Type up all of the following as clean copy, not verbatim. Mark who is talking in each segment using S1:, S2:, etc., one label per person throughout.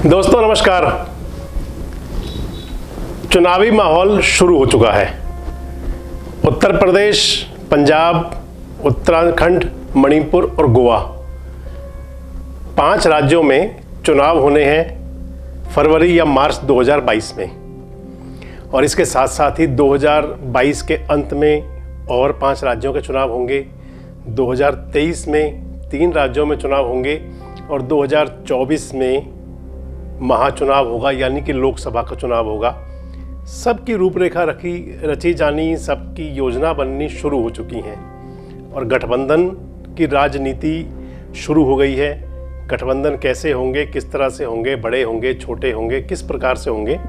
S1: दोस्तों नमस्कार। चुनावी माहौल शुरू हो चुका है। उत्तर प्रदेश, पंजाब, उत्तराखंड, मणिपुर और गोवा 5 राज्यों में चुनाव होने हैं फरवरी या मार्च 2022 में, और इसके साथ साथ ही 2022 के अंत में और 5 राज्यों के चुनाव होंगे। 2023 में 3 राज्यों में चुनाव होंगे और 2024 में महाचुनाव होगा, यानी कि लोकसभा का चुनाव होगा। सबकी रूपरेखा रची जानी, सबकी योजना बननी शुरू हो चुकी हैं और गठबंधन की राजनीति शुरू हो गई है। गठबंधन कैसे होंगे, किस तरह से होंगे, बड़े होंगे, छोटे होंगे, किस प्रकार से होंगे,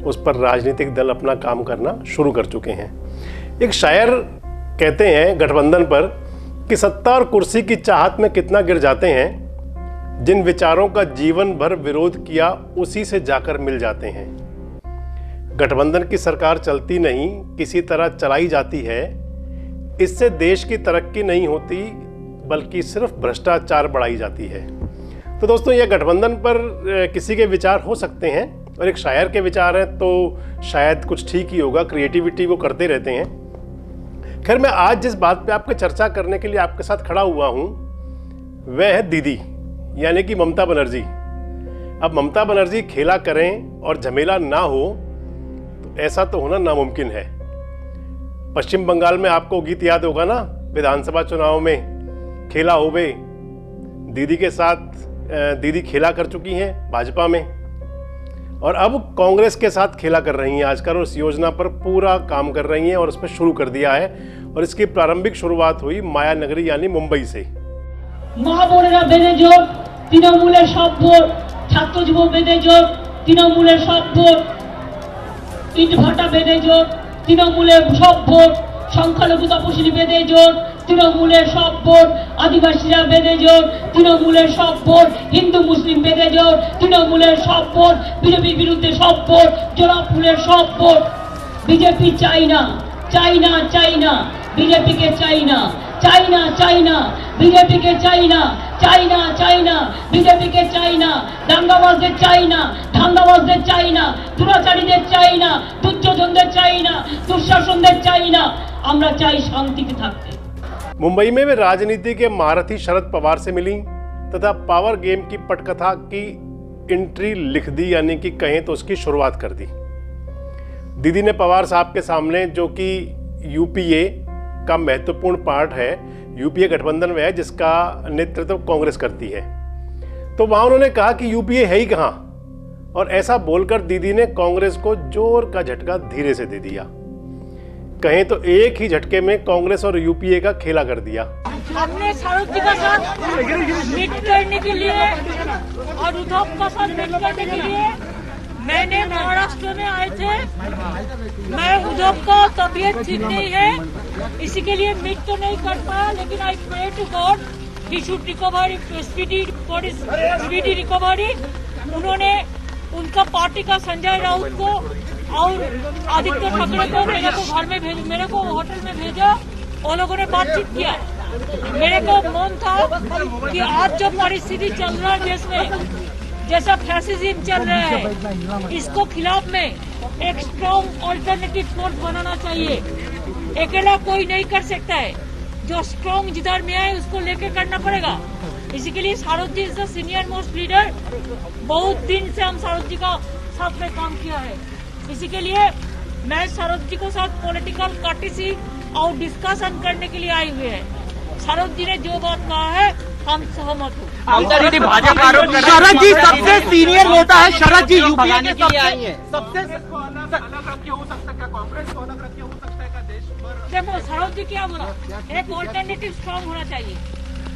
S1: उस पर राजनीतिक दल अपना काम करना शुरू कर चुके हैं। एक शायर कहते हैं गठबंधन पर कि सत्ता और कुर्सी की चाहत में कितना गिर जाते हैं, जिन विचारों का जीवन भर विरोध किया उसी से जाकर मिल जाते हैं। गठबंधन की सरकार चलती नहीं, किसी तरह चलाई जाती है। इससे देश की तरक्की नहीं होती, बल्कि सिर्फ भ्रष्टाचार बढ़ाई जाती है। तो दोस्तों, ये गठबंधन पर किसी के विचार हो सकते हैं और एक शायर के विचार हैं, तो शायद कुछ ठीक ही होगा। क्रिएटिविटी वो करते रहते हैं। खैर, मैं आज जिस बात पे आपके चर्चा करने के लिए आपके साथ खड़ा हुआ हूँ वह है दीदी, यानी कि ममता बनर्जी। अब ममता बनर्जी खेला करें और झमेला ना हो, तो ऐसा तो होना नामुमकिन है। पश्चिम बंगाल में आपको गीत याद होगा ना, विधानसभा चुनाव में खेला होवे, दीदी के साथ दीदी खेला कर चुकी हैं भाजपा में, और अब कांग्रेस के साथ खेला कर रही हैं आजकल, और इस योजना पर पूरा काम कर रही हैं और उस पर शुरू कर दिया है। और इसकी प्रारंभिक शुरुआत हुई माया नगरी यानी मुंबई से।
S2: মহাবোনেরা বেঁধে জোট, তৃণমূলের সব ভোট, ছাত্র যুব বেঁধে জোট, তৃণমূলের সব ভোট, ইটভাটা বেঁধে জোট, তৃণমূলের সব ভোট, সংখ্যালঘু তপশিলি বেঁধে জোট, তৃণমূলের সব ভোট, আদিবাসীরা বেঁধে জোট, তৃণমূলের সব ভোট, হিন্দু মুসলিম বেঁধে জোট, তৃণমূলের সব ভোট, বিজেপির বিরুদ্ধে সব ভোট, জোড়া ফুলের সব ভোট। বিজেপি চাই না, চাই না, চাই না, বিজেপিকে চাই না, চাই না, চাই না, বিজেপিকে চাই না, চাই না, চাই না, বিজেপিকে চাই না, দাঙ্গাবাজদের চাই না, ধান্দাবাজদের চাই না, দুরাচারীদের চাই না, দুর্যোধনদের চাই না, দুঃশাসনদের চাই না, আমরা চাই শান্তিতে থাকতে।
S1: मुंबई में वे राजनीति के महारथी शरद पवार से मिली तथा पावर गेम की पटकथा की एंट्री लिख दी, यानी कि कहें तो उसकी शुरुआत कर दी। दीदी ने पवार साहब के सामने, जो कि यूपीए का महत्वपूर्ण पार्ट है, यूपीए गठबंधन में है जिसका नेतृत्व कांग्रेस करती है, तो वहां उन्होंने कहा कि यूपीए है ही कहां, और ऐसा बोलकर दीदी ने कांग्रेस को जोर का झटका धीरे से दे दिया। कहें तो एक ही झटके में कांग्रेस और यूपीए का खेला कर दिया।
S2: हमने शरद जी का साथ मीट करने के लिए और उद्धव का साथ मीट करने के लिए मैंने महाराष्ट्र में आए थे। मैं उद्धव का तबीयत ठीक नहीं है, इसी के लिए मीट तो नहीं कर पाया, लेकिन I pray to God he should recover speedy recovery. उन्होंने उनका पार्टी का संजय राउत को और आदित्य ठाकरे को मेरे को होटल में भेजा, और लोगों ने बातचीत किया। मेरे को मन था कि आज जो परिस्थिति चल रहा है देश में, जैसा फैसिज्म चल रहा है, इसको खिलाफ में एक स्ट्रॉन्ग ऑल्टरनेटिव फोर्स बनाना चाहिए। अकेला कोई नहीं कर सकता है, जो स्ट्रॉन्ग जिधर में है उसको लेके करना पड़ेगा। इसी के लिए Sharad ji is the senior most leader. बहुत दिन से हम शारद जी का साथ में काम किया है, इसी के लिए मैं शारद जी को साथ पॉलिटिकल कार्टिसी और डिस्कशन करने के लिए आई हुए हैं। शारद जी ने जो बात कहा है हम सहमत हूँ।
S3: शरद जी सबसे सीनियर नेता है, शरद जी यूपीए के सबसे आई है। सबसे
S2: देखो, शरद जी क्या बोला, एक ऑल्टरनेटिव स्ट्रॉन्ग होना चाहिए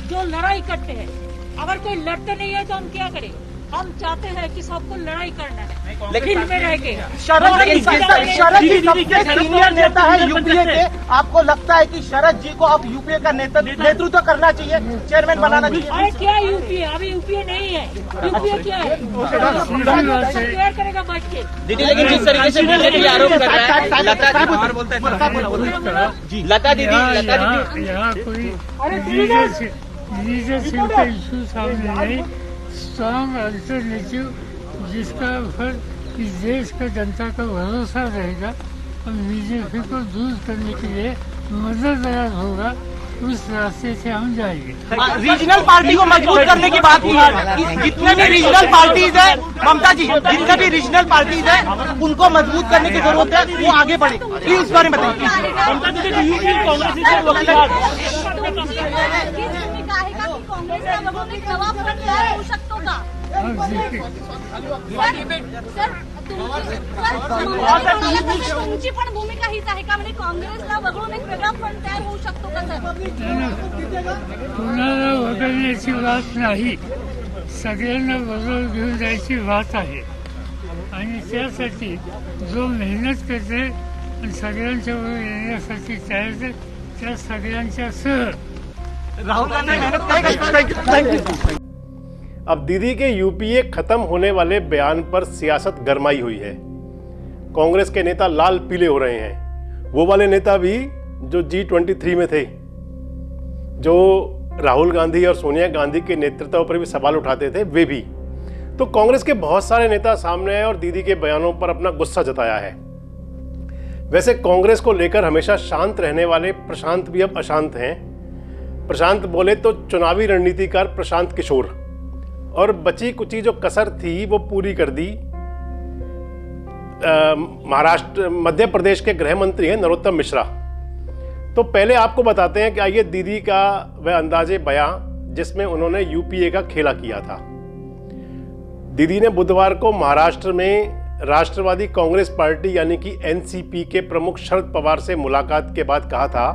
S2: जो लड़ाई करते हैं। अगर कोई लड़ते नहीं है तो हम क्या करें? हम चाहते हैं कि सबको लड़ाई करना है, लेकिन में रह के।
S3: शरद जी सबसे सीनियर नेता है यूपीए के। आपको लगता है कि शरद जी को अब यूपीए का नेतृत्व करना चाहिए, चेयरमैन बनाना चाहिए?
S2: अरे क्या यूपीए, अभी यूपीए नहीं है। यूपीए क्या है? शेयर करेगा बैठ के
S4: दीदी। लेकिन जिस तरीके से बीजेपी आरोप कर रहा है, लता दीदी
S5: यहाँ कोई लीडरशिप का इशू सामने नहीं, स्ट्रॉन्ग अल्टरनेटिव जिसका फिर इस देश का जनता का भरोसा रहेगा और बीजेपी को दूर करने के लिए मददगार होगा, उस रास्ते से हम जाएंगे।
S3: रीजनल पार्टी को मजबूत करने की बात की है। जितने भी रीजनल पार्टीज है ममता जी, जितने भी रीजनल पार्टीज है उनको मजबूत करने की जरूरत है, वो आगे बढ़े। प्लीज इस बारे में बताइए।
S6: तुमची पण भूमिका हीच आहे का, म्हणजे काँग्रेसला वगळून एक वेगळा फंड तयार होऊ शकतो का सर?
S5: कोणाला वगळण्याची बात नाही, सगळ्यांना बरोबर घेऊन जायची बात आहे आणि त्यासाठी जो मेहनत करते आणि सगळ्यांच्या बरोबर येण्यासाठी तयार, त्या सगळ्यांच्या सह
S3: राहुल गांधी मेहनत।
S1: अब दीदी के यूपीए खत्म होने वाले बयान पर सियासत गरमाई हुई है। कांग्रेस के नेता लाल पीले हो रहे हैं, वो वाले नेता भी जो G23 में थे, जो राहुल गांधी और सोनिया गांधी के नेतृत्व पर भी सवाल उठाते थे, वे भी। तो कांग्रेस के बहुत सारे नेता सामने आए और दीदी के बयानों पर अपना गुस्सा जताया है। वैसे कांग्रेस को लेकर हमेशा शांत रहने वाले प्रशांत भी अब अशांत हैं। प्रशांत बोले तो चुनावी रणनीतिकार प्रशांत किशोर, और बची कुची जो कसर थी वो पूरी कर दी मध्य प्रदेश के गृह मंत्री हैं नरोत्तम मिश्रा। तो पहले आपको बताते हैं कि आइए दीदी का वह अंदाजे बयां जिसमें उन्होंने यूपीए का खेला किया था। दीदी ने बुधवार को महाराष्ट्र में राष्ट्रवादी कांग्रेस पार्टी यानी कि एनसीपी के प्रमुख शरद पवार से मुलाकात के बाद कहा था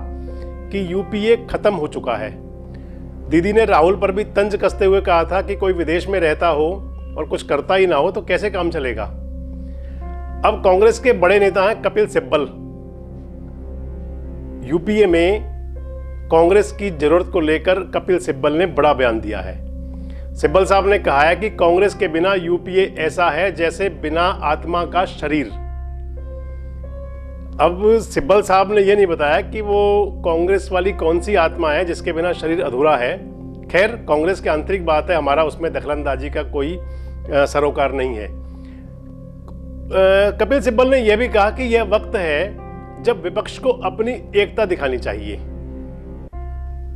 S1: कि यूपीए खत्म हो चुका है। दीदी ने राहुल पर भी तंज कसते हुए कहा था कि कोई विदेश में रहता हो और कुछ करता ही ना हो तो कैसे काम चलेगा। अब कांग्रेस के बड़े नेता हैं कपिल सिब्बल। यूपीए में कांग्रेस की जरूरत को लेकर कपिल सिब्बल ने बड़ा बयान दिया है। सिब्बल साहब ने कहा है कि कांग्रेस के बिना यूपीए ऐसा है जैसे बिना आत्मा का शरीर। अब सिब्बल साहब ने यह नहीं बताया कि वो कांग्रेस वाली कौन सी आत्मा है जिसके बिना शरीर अधूरा है। खैर, कांग्रेस की आंतरिक बात है, हमारा उसमें दखलंदाजी का कोई सरोकार नहीं है। कपिल सिब्बल ने यह भी कहा कि यह वक्त है जब विपक्ष को अपनी एकता दिखानी चाहिए।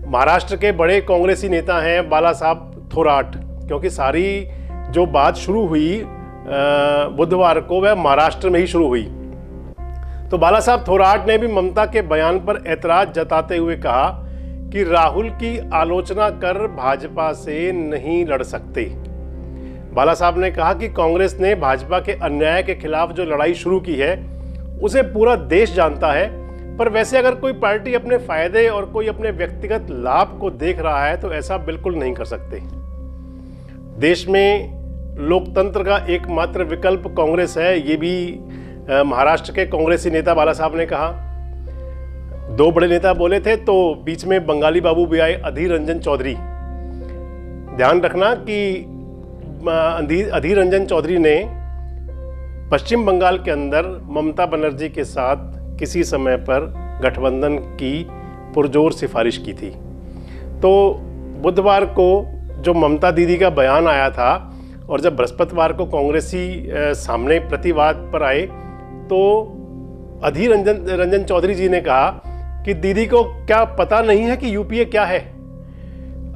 S1: महाराष्ट्र के बड़े कांग्रेसी नेता हैं बाला साहब थोराट, क्योंकि सारी जो बात शुरू हुई बुधवार को वह महाराष्ट्र में ही शुरू हुई। तो बाला साहब थोराट ने भी ममता के बयान पर ऐतराज जताते हुए कहा कि राहुल की आलोचना कर भाजपा से नहीं लड़ सकते। बाला साहब ने कहा कि कांग्रेस ने भाजपा के अन्याय के खिलाफ जो लड़ाई शुरू की है उसे पूरा देश जानता है, पर वैसे अगर कोई पार्टी अपने फायदे और कोई अपने व्यक्तिगत लाभ को देख रहा है तो ऐसा बिल्कुल नहीं कर सकते। देश में लोकतंत्र का एकमात्र विकल्प कांग्रेस है, ये भी महाराष्ट्र के कांग्रेसी नेता बाला साहब ने कहा। दो बड़े नेता बोले थे तो बीच में बंगाली बाबू भी आए, अधीर रंजन चौधरी। ध्यान रखना कि अधीर रंजन चौधरी ने पश्चिम बंगाल के अंदर ममता बनर्जी के साथ किसी समय पर गठबंधन की पुरजोर सिफारिश की थी। तो बुधवार को जो ममता दीदी का बयान आया था और जब बृहस्पतिवार को कांग्रेसी सामने प्रतिवाद पर आए तो अधीर रंजन चौधरी जी ने कहा कि दीदी को क्या पता नहीं है कि यूपीए क्या है।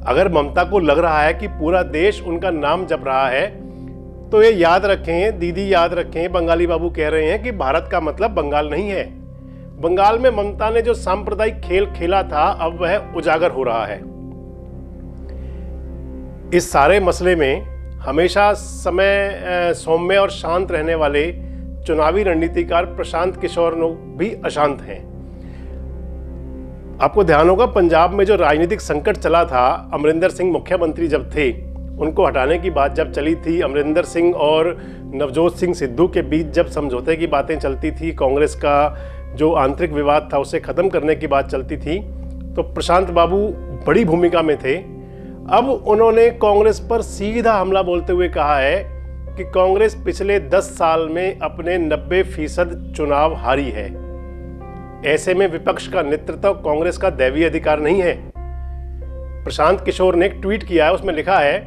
S1: अगर ममता को लग रहा है कि पूरा देश उनका नाम जप रहा है तो ये याद रखें, दीदी याद रखें, बंगाली बाबू कह रहे हैं कि भारत का मतलब बंगाल नहीं है। बंगाल में ममता ने जो सांप्रदायिक खेल खेला था अब वह उजागर हो रहा है। इस सारे मसले में हमेशा सौम्य और शांत रहने वाले चुनावी रणनीतिकार प्रशांत किशोर भी अशांत हैं। आपको ध्यान होगा पंजाब में जो राजनीतिक संकट चला था, अमरिंदर सिंह मुख्यमंत्री जब थे, उनको हटाने की बात जब चली थी, अमरिंदर सिंह और नवजोत सिंह सिद्धू के बीच जब समझौते की बातें चलती थी, कांग्रेस का जो आंतरिक विवाद था उसे खत्म करने की बात चलती थी, तो प्रशांत बाबू बड़ी भूमिका में थे। अब उन्होंने कांग्रेस पर सीधा हमला बोलते हुए कहा है कि कांग्रेस पिछले 10 साल में अपने 90% चुनाव हारी है। ऐसे में विपक्ष का नेतृत्व कांग्रेस का दैवीय अधिकार नहीं है। प्रशांत किशोर ने एक ट्वीट किया है, उसमें लिखा है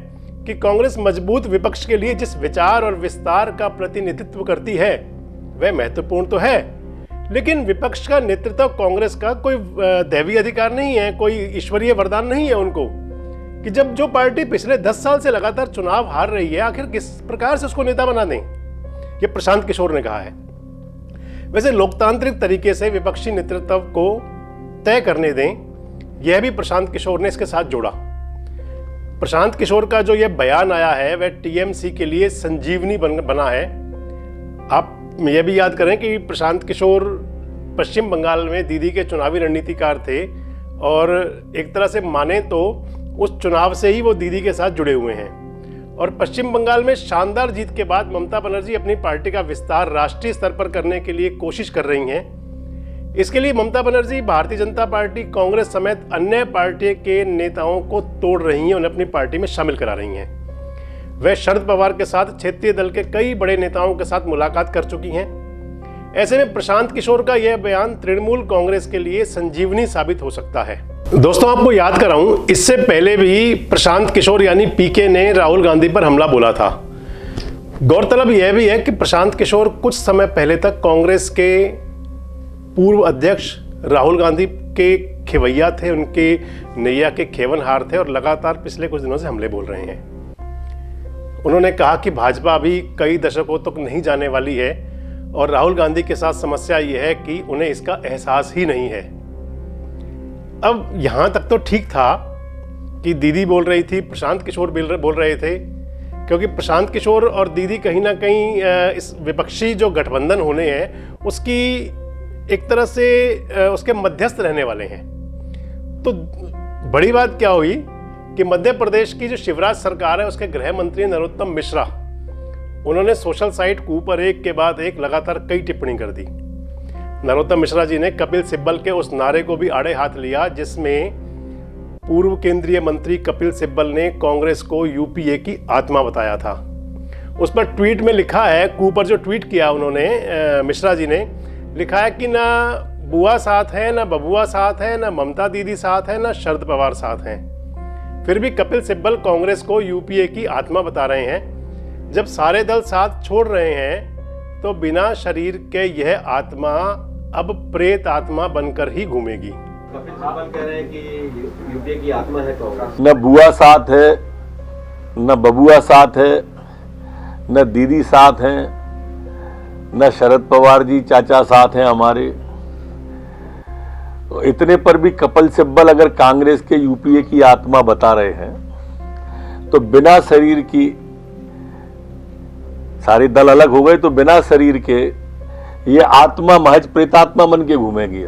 S1: कि कांग्रेस मजबूत विपक्ष के लिए जिस विचार और विस्तार का प्रतिनिधित्व करती है वह महत्वपूर्ण तो है, लेकिन विपक्ष का नेतृत्व कांग्रेस का कोई दैवीय अधिकार नहीं है, कोई ईश्वरीय वरदान नहीं है उनको कि जब जो पार्टी पिछले 10 साल से लगातार चुनाव हार रही है आखिर किस प्रकार से उसको नेता बना दें। ये प्रशांत किशोर ने कहा है। वैसे लोकतांत्रिक तरीके से विपक्षी नेतृत्व को तय करने दें, यह भी प्रशांत किशोर ने इसके साथ जोड़ा। प्रशांत किशोर का जो यह बयान आया है वह टीएमसी के लिए संजीवनी बना है। आप यह भी याद करें कि प्रशांत किशोर पश्चिम बंगाल में दीदी के चुनावी रणनीतिकार थे और एक तरह से माने तो उस चुनाव से ही वो दीदी के साथ जुड़े हुए हैं। और पश्चिम बंगाल में शानदार जीत के बाद ममता बनर्जी अपनी पार्टी का विस्तार राष्ट्रीय स्तर पर करने के लिए कोशिश कर रही हैं। इसके लिए ममता बनर्जी भारतीय जनता पार्टी, कांग्रेस समेत अन्य पार्टी के नेताओं को तोड़ रही हैं, उन्हें अपनी पार्टी में शामिल करा रही हैं। वह शरद पवार के साथ क्षेत्रीय दल के कई बड़े नेताओं के साथ मुलाकात कर चुकी हैं। ऐसे में प्रशांत किशोर का यह बयान तृणमूल कांग्रेस के लिए संजीवनी साबित हो सकता है। दोस्तों, आपको याद कराऊं, इससे पहले भी प्रशांत किशोर यानी पीके ने राहुल गांधी पर हमला बोला था। गौरतलब यह भी है कि प्रशांत किशोर कुछ समय पहले तक कांग्रेस के पूर्व अध्यक्ष राहुल गांधी के खेवैया थे, उनके नैया के खेवनहार थे और लगातार पिछले कुछ दिनों से हमले बोल रहे हैं। उन्होंने कहा कि भाजपा अभी कई दशकों तक नहीं जाने वाली है और राहुल गांधी के साथ समस्या यह है कि उन्हें इसका एहसास ही नहीं है। अब यहां तक तो ठीक था कि दीदी बोल रही थी, प्रशांत किशोर बोल रहे थे, क्योंकि प्रशांत किशोर और दीदी कहीं ना कहीं इस विपक्षी जो गठबंधन होने हैं उसकी एक तरह से उसके मध्यस्थ रहने वाले हैं। तो बड़ी बात क्या हुई कि मध्य प्रदेश की जो शिवराज सरकार है उसके गृह मंत्री नरोत्तम मिश्रा, उन्होंने सोशल साइट कूपर एक के बाद एक लगातार कई टिप्पणी कर दी। नरोत्तम मिश्रा जी ने कपिल सिब्बल के उस नारे को भी आड़े हाथ लिया जिसमें पूर्व केंद्रीय मंत्री कपिल सिब्बल ने कांग्रेस को यूपीए की आत्मा बताया था। उस पर ट्वीट में लिखा है, कूपर जो ट्वीट किया उन्होंने, मिश्रा जी ने लिखा है कि ना बुआ साथ है, ना बबुआ साथ है, ना ममता दीदी साथ है, ना शरद पवार साथ हैं, फिर भी कपिल सिब्बल कांग्रेस को यूपीए की आत्मा बता रहे हैं। जब सारे दल साथ छोड़ रहे हैं तो बिना शरीर के यह आत्मा अब प्रेत आत्मा बनकर ही घूमेगी।
S7: कपिल सिब्बल कह रहे हैं कि यूपीए की आत्मा है कांग्रेस।
S8: न बुआ साथ है, न बबुआ साथ है, न दीदी साथ हैं, न शरद पवार जी चाचा साथ हैं हमारे। तो इतने पर भी कपिल सिब्बल अगर कांग्रेस के यूपीए की आत्मा बता रहे हैं तो बिना शरीर की, सारे दल अलग हो गए तो बिना शरीर के ये आत्मा महज प्रेतात्मा बन के घूमेगी।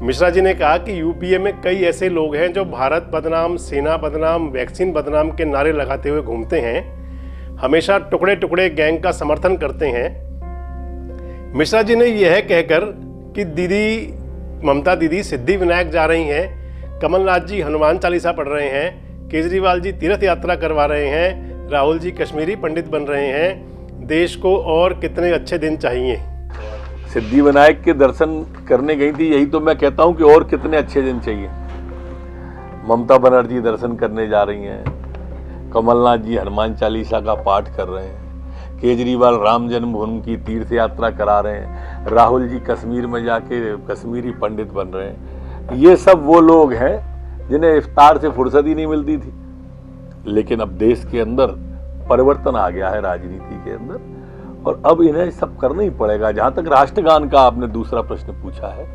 S1: मिश्रा जी ने कहा कि यूपीए में कई ऐसे लोग हैं जो भारत बदनाम, सेना बदनाम, वैक्सीन बदनाम के नारे लगाते हुए घूमते हैं, हमेशा टुकड़े टुकड़े गैंग का समर्थन करते हैं। मिश्रा जी ने यह कहकर कि दीदी, ममता दीदी सिद्धि विनायक जा रही हैं, कमलनाथ जी हनुमान चालीसा पढ़ रहे हैं, केजरीवाल जी तीर्थ यात्रा करवा रहे हैं, राहुल जी कश्मीरी पंडित बन रहे हैं, देश को और कितने अच्छे दिन चाहिए।
S8: सिद्धि विनायक के दर्शन करने गई थी, यही तो मैं कहता हूं कि और कितने अच्छे दिन चाहिए। ममता बनर्जी दर्शन करने जा रही हैं, कमलनाथ जी हनुमान चालीसा का पाठ कर रहे हैं, केजरीवाल राम जन्मभूमि की तीर्थ यात्रा करा रहे हैं, राहुल जी कश्मीर में जाके कश्मीरी पंडित बन रहे हैं। ये सब वो लोग हैं जिन्हें इफ्तार से फुर्सत ही नहीं मिलती थी। लेकिन अब देश के अंदर परिवर्तन आ गया है, राजनीति के अंदर, और अब इन्हें सब करना ही पड़ेगा। जहां तक राष्ट्रगान का आपने दूसरा प्रश्न पूछा है,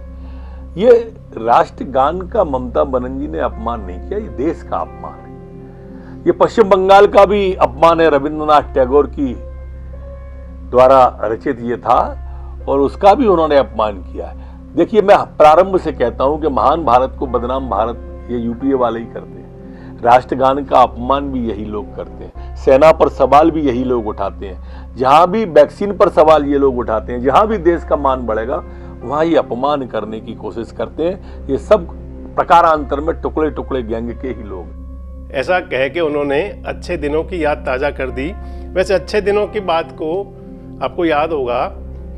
S8: ये राष्ट्रगान का ममता बनर्जी ने अपमान नहीं किया, ये देश का अपमान है। ये पश्चिम बंगाल का भी अपमान है, रविंद्रनाथ टैगोर की द्वारा रचित ये था और उसका भी उन्होंने अपमान किया है। देखिए, मैं प्रारंभ से कहता हूं कि महान भारत को बदनाम भारत ये यूपीए वाले ही करते हैं। राष्ट्रगान का अपमान भी यही लोग करते हैं, सेना पर सवाल भी यही लोग उठाते हैं, जहां भी वैक्सीन पर सवाल ये लोग उठाते हैं, जहां भी देश का मान बढ़ेगा वहां ये अपमान करने की कोशिश करते हैं। ये सब प्रकारांतर में टुकड़े टुकड़े गैंग के ही लोग।
S1: ऐसा कह के उन्होंने अच्छे दिनों की याद ताज़ा कर दी। वैसे अच्छे दिनों की बात को आपको याद होगा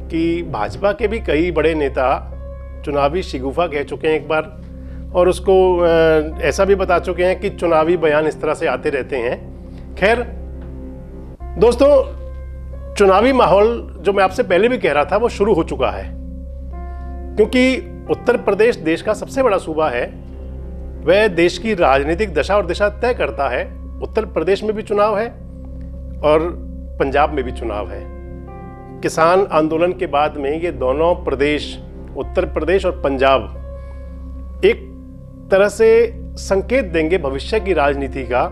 S1: कि भाजपा के भी कई बड़े नेता चुनावी शिगुफा कह चुके हैं एक बार, और उसको ऐसा भी बता चुके हैं कि चुनावी बयान इस तरह से आते रहते हैं खैर दोस्तों, चुनावी माहौल जो मैं आपसे पहले भी कह रहा था वो शुरू हो चुका है, क्योंकि उत्तर प्रदेश देश का सबसे बड़ा सूबा है। वह देश की राजनीतिक दशा और दिशा तय करता है। उत्तर प्रदेश में भी चुनाव है और पंजाब में भी चुनाव है। किसान आंदोलन के बाद में ये दोनों प्रदेश, उत्तर प्रदेश और पंजाब, एक तरह से संकेत देंगे भविष्य की राजनीति का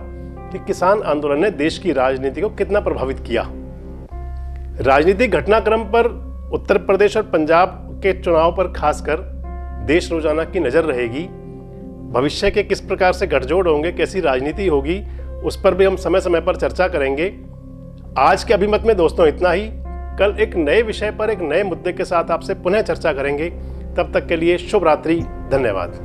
S1: कि किसान आंदोलन ने देश की राजनीति को कितना प्रभावित किया। राजनीतिक घटनाक्रम पर उत्तर प्रदेश और पंजाब के चुनाव पर खासकर देश रोजाना की नजर रहेगी। भविष्य के किस प्रकार से गठजोड़ होंगे, कैसी राजनीति होगी, उस पर भी हम समय समय पर चर्चा करेंगे। आज के अभिमत में दोस्तों इतना ही। कल एक नए विषय पर, एक नए मुद्दे के साथ आपसे पुनः चर्चा करेंगे। तब तक के लिए शुभ रात्रि, धन्यवाद।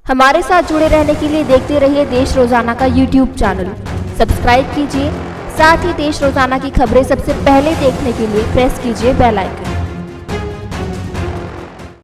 S9: हमारे साथ जुड़े रहने के लिए देखते रहिए देश रोजाना का YouTube चैनल। सब्सक्राइब कीजिए, साथ ही देश रोजाना की खबरें सबसे पहले देखने के लिए प्रेस कीजिए बेल आइकन।